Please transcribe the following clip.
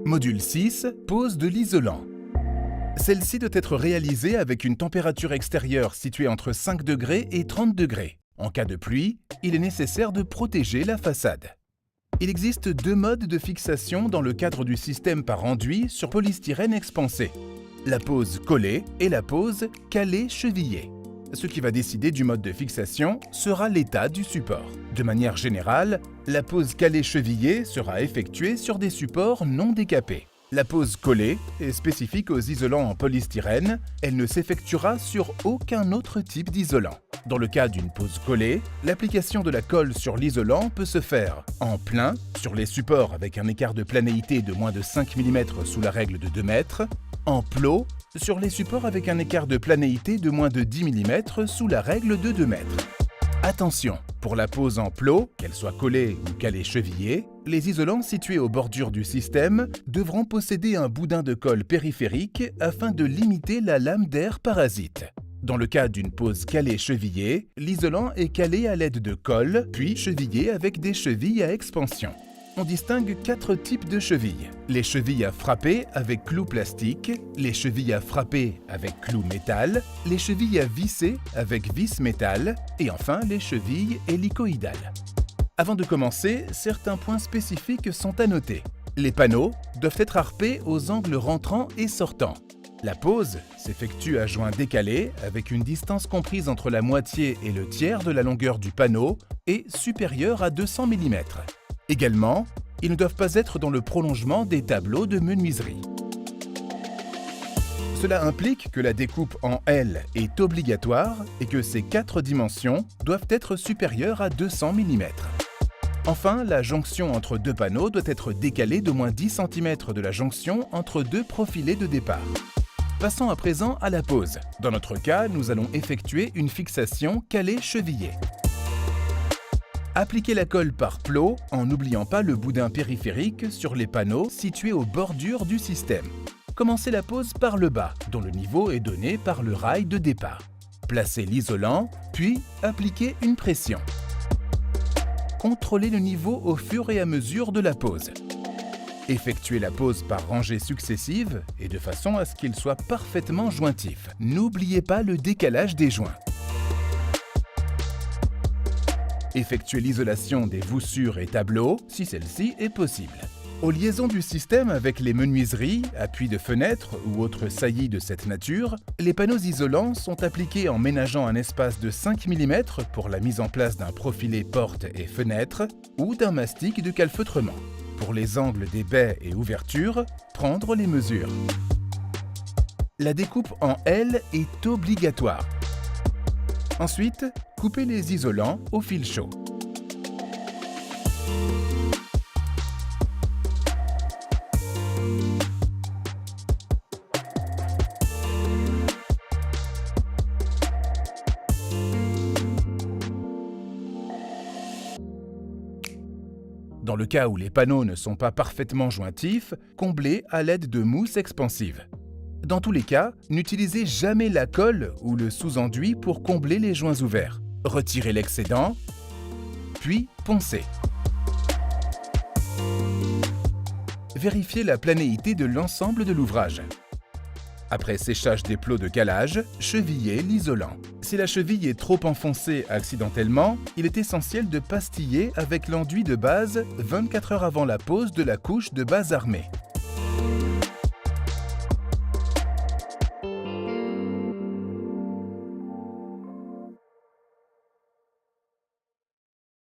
Module 6. Pose de l'isolant. Celle-ci doit être réalisée avec une température extérieure située entre 5 degrés et 30 degrés. En cas de pluie, il est nécessaire de protéger la façade. Il existe deux modes de fixation dans le cadre du système par enduit sur polystyrène expansé. La pose collée et la pose calée-chevillée. Ce qui va décider du mode de fixation sera l'état du support. De manière générale, la pose calée-chevillée sera effectuée sur des supports non décapés. La pose collée est spécifique aux isolants en polystyrène, elle ne s'effectuera sur aucun autre type d'isolant. Dans le cas d'une pose collée, l'application de la colle sur l'isolant peut se faire en plein, sur les supports avec un écart de planéité de moins de 5 mm sous la règle de 2 mètres, en plot, sur les supports avec un écart de planéité de moins de 10 mm sous la règle de 2 mètres. Attention, pour la pose en plot, qu'elle soit collée ou calée-chevillée, les isolants situés aux bordures du système devront posséder un boudin de colle périphérique afin de limiter la lame d'air parasite. Dans le cas d'une pose calée-chevillée, l'isolant est calé à l'aide de colle, puis chevillé avec des chevilles à expansion. On distingue 4 types de chevilles. Les chevilles à frapper avec clous plastique, les chevilles à frapper avec clous métal, les chevilles à visser avec vis métal et enfin les chevilles hélicoïdales. Avant de commencer, certains points spécifiques sont à noter. Les panneaux doivent être harpés aux angles rentrants et sortants. La pose s'effectue à joint décalé avec une distance comprise entre la moitié et le tiers de la longueur du panneau et supérieure à 200 mm. Également, ils ne doivent pas être dans le prolongement des tableaux de menuiserie. Cela implique que la découpe en L est obligatoire et que ces 4 dimensions doivent être supérieures à 200 mm. Enfin, la jonction entre deux panneaux doit être décalée d'au moins 10 cm de la jonction entre deux profilés de départ. Passons à présent à la pose. Dans notre cas, nous allons effectuer une fixation calée-chevillée. Appliquez la colle par plot en n'oubliant pas le boudin périphérique sur les panneaux situés aux bordures du système. Commencez la pose par le bas, dont le niveau est donné par le rail de départ. Placez l'isolant, puis appliquez une pression. Contrôlez le niveau au fur et à mesure de la pose. Effectuez la pose par rangées successives et de façon à ce qu'il soit parfaitement jointif. N'oubliez pas le décalage des joints. Effectuez l'isolation des voussures et tableaux, si celle-ci est possible. Aux liaisons du système avec les menuiseries, appuis de fenêtres ou autres saillies de cette nature, les panneaux isolants sont appliqués en ménageant un espace de 5 mm pour la mise en place d'un profilé porte et fenêtre ou d'un mastic de calfeutrement. Pour les angles des baies et ouvertures, prendre les mesures. La découpe en L est obligatoire. Ensuite, coupez les isolants au fil chaud. Dans le cas où les panneaux ne sont pas parfaitement jointifs, comblez à l'aide de mousse expansive. Dans tous les cas, n'utilisez jamais la colle ou le sous-enduit pour combler les joints ouverts. Retirez l'excédent, puis poncez. Vérifiez la planéité de l'ensemble de l'ouvrage. Après séchage des plots de calage, chevillez l'isolant. Si la cheville est trop enfoncée accidentellement, il est essentiel de pastiller avec l'enduit de base 24 heures avant la pose de la couche de base armée.